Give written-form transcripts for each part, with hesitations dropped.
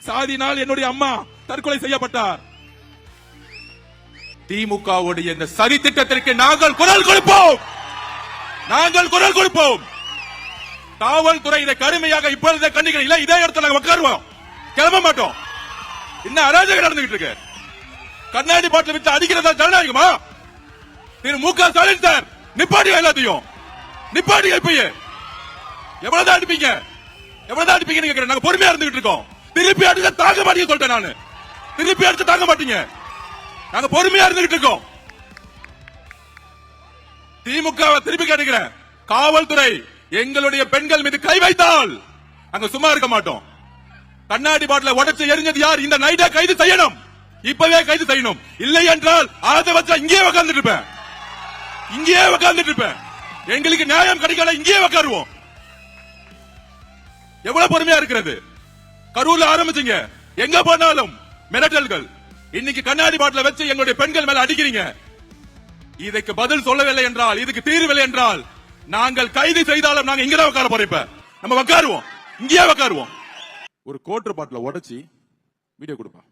சாதினால் என்னுடைய அம்மா தற்கொலை செய்யப்பட்டார். திமுகவுடைய இந்த சரி திட்டத்திற்கு நாங்கள் குரல் கொடுப்போம். நாங்கள் குரல் கொடுப்போம். காவல்துறை இதை கடுமையாக இப்பொழுது கண்டிக்கிறீங்களா? இதே இடத்துல நாங்கள் உட்காருவோம், கிளம்ப மாட்டோம். என்ன அராஜகம் நடந்துகிட்டு இருக்கு? கண்ணாடி பாட்டில் விட்டு அடிக்கிறதா ஜனநாயகமா? திரு மு.க. ஸ்டாலின் சார், நிப்பாடி எல்லாத்தையும் நிப்பாடி. இப்பயே எவ்வளவுதான் அடிப்பீங்க? எவ்வளவுதான் அடிப்பீங்கன்னு கேட்கிறேன். நாங்க பொறுமையா இருந்துகிட்டு இருக்கோம். திருப்பி அடிச்சா தாங்க மாட்டீங்க சொல்லிட்டேன் நானு. திருப்பி அடிச்சா தாங்க மாட்டீங்க. நாங்க பொறுமையா இருந்துகிட்டு இருக்கோம். திமுக திருப்பி கேட்டுக்கிறேன், காவல்துறை எங்களுடைய பெண்கள் மீது கை வைத்தால் அங்க சும்மா இருக்க மாட்டோம். கண்ணாடி பாட்டில உடைச்சு எரிஞ்சது யார்? இந்த நைட்டை கைது செய்யணும். இப்பவே கைது செய்யணும். இல்லை என்றால் அதை வச்சா இங்கே உட்கார்ந்துட்டு இருப்பேன். இங்கே உட்கார்ந்துட்டு இருப்பேன். எங்களுக்கு நியாயம் கிடைக்கல, இங்கே உட்காருவோம். எவ்வளவு பொறுமையா இருக்கிறது? கரூர்ல ஆரம்பிச்சீங்க, எங்க போனாலும் மிரட்டல்கள். இன்னைக்கு கண்ணாடி பாட்டில வச்சு எங்களுடைய பெண்கள் மேல அடிக்கிறீங்க. இதுக்கு பதில் சொல்லவில்லை என்றால், இதுக்கு தீர்வில்லை என்றால் நாங்கள் கைது செய்தாலும் நாங்க இங்கதான் உட்கார போறோம். நம்ம உட்காருவோம், இங்கேயே உட்காருவோம். ஒரு கோட்டர் பாட்டில உடைச்சி வீடியோ கொடுப்போம்.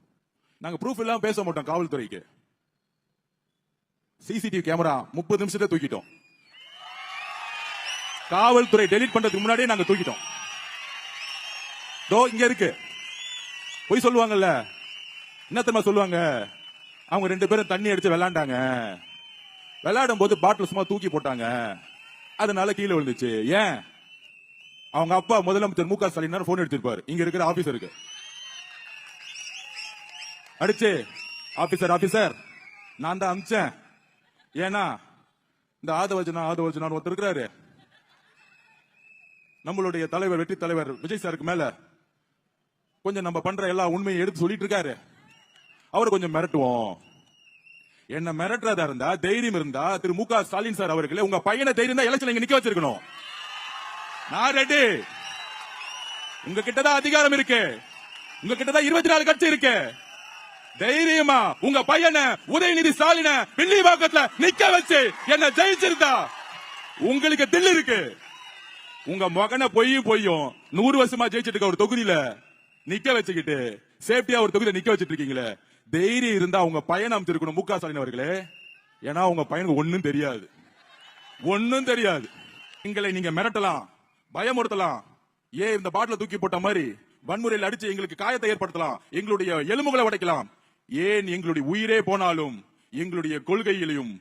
நாங்க ப்ரூஃப் இல்லாம பேச மாட்டோம். காவல்துறைக்கு சிசிடிவி கேமரா 30 நிமிஷத்தை தூக்கிட்டோம். காவல்துறை டெலீட் பண்றதுக்கு முன்னாடியே நாங்க தூக்கிட்டோம். இங்க இருக்கு. போய் சொல்லுவாங்கல்ல, என்ன தெரியுமா சொல்லுவாங்க? அவங்க 2 பேரும் தண்ணி அடிச்சு விளையாண்டாங்க. விளையாடும் போது பாட்டில் சும்மா தூக்கி போட்டாங்க, அதனால கீழே விழுந்துச்சு. ஏன்? அவங்க அப்பா முதலமைச்சர் மு.க. ஸ்டாலின் போன் எடுத்திருப்பாரு. இங்க இருக்கிற ஆபீசருக்கு அடிச்சு, ஆபீசர் நான் தான் அமிச்சேன். ஏன்னா இந்த ஆதவர்ஜனா ஒருத்தர் இருக்கிறாரு, நம்மளுடைய தலைவர் வெற்றி தலைவர் விஜய் சாருக்கு மேல கொஞ்சம் நம்ம பண்ற எல்லா உண்மையை எடுத்து சொல்லிட்டு இருக்காரு. அவரை கொஞ்சம் மிரட்டுவோம். என்ன மிரட்டுறதா இருந்தா, தைரியம் இருந்தா திரு மு.க. ஸ்டாலின் சார் அவர்களே, உங்க பையனை தைரியம் தான் எலெக்ஷன் இங்க நிக்க வச்சிருக்கணும். நான் ரெடி. உங்க கிட்டதான் அதிகாரம் இருக்கு. உங்க கிட்டதான் 24 கட்சி இருக்கு. தைரியமா உங்க பையனை உதயநிதி ஸ்டாலின பில்லிவாக்கத்துல நிக்க வச்சு என்ன ஜெயிச்சிருந்தா உங்களுக்கு தில்லு இருக்கு. உங்க மகனை பொய்யும் 100 வருஷமா ஜெயிச்சிட்டு இருக்க ஒரு தொகுதியில நிக்க வச்சுக்கிட்டு சேஃப்டியா ஒரு தொகுதியில நிக்க வச்சிட்டு இருக்கீங்களே, தைரியம் இருந்தா உங்க பையனை அமைச்சிருக்கணும் மு.க. ஸ்டாலின் அவர்களே. ஏன்னா உங்க பையனுக்கு ஒண்ணும் தெரியாது. எங்களை நீங்க மிரட்டலாம், பயமுறுத்தலாம். ஏன் இந்த பாட்டில தூக்கி போட்ட மாதிரி வன்முறையில் அடிச்சு எங்களுக்கு காயத்தை ஏற்படுத்தலாம், எங்களுடைய எலும்புகளை உடைக்கலாம். ஏன் எங்களுடைய உயிரே போனாலும் எங்களுடைய கொள்கையிலும்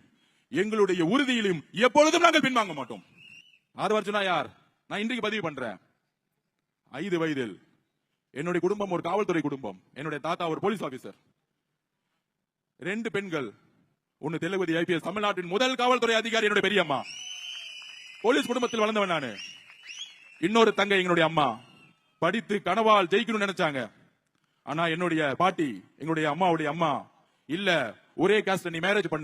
எங்களுடைய உறுதியிலும் எப்பொழுதும் நாங்கள் பின்வாங்க மாட்டோம். ஆதவர்ஜனா யார்? நான் இன்றைக்கு பதிவு பண்றேன். 5 வயதில் என்னுடைய குடும்பம் ஒரு காவல்துறை குடும்பம். என்னுடைய தாத்தா ஒரு போலீஸ் ஆபீசர். 2 பெண்கள். ஒன்னு தெலுங்குதி ஐபிஎஸ், தமிழ்நாட்டின் முதல் காவல்துறை அதிகாரி என்னுடைய பெரியம்மா. போலீஸ் குடும்பத்தில் வளர்ந்தவன் நானு. இன்னொரு தங்கை எங்களுடைய அம்மா. படித்து கனவால் ஜெயிக்கணும்னு நினைச்சாங்க. ஆனா என்னுடைய பாட்டி, எங்களுடைய அம்மாவுடைய அம்மா, இல்ல ஒரே காஸ்ட் நீ மேரேஜ் பண்ணு,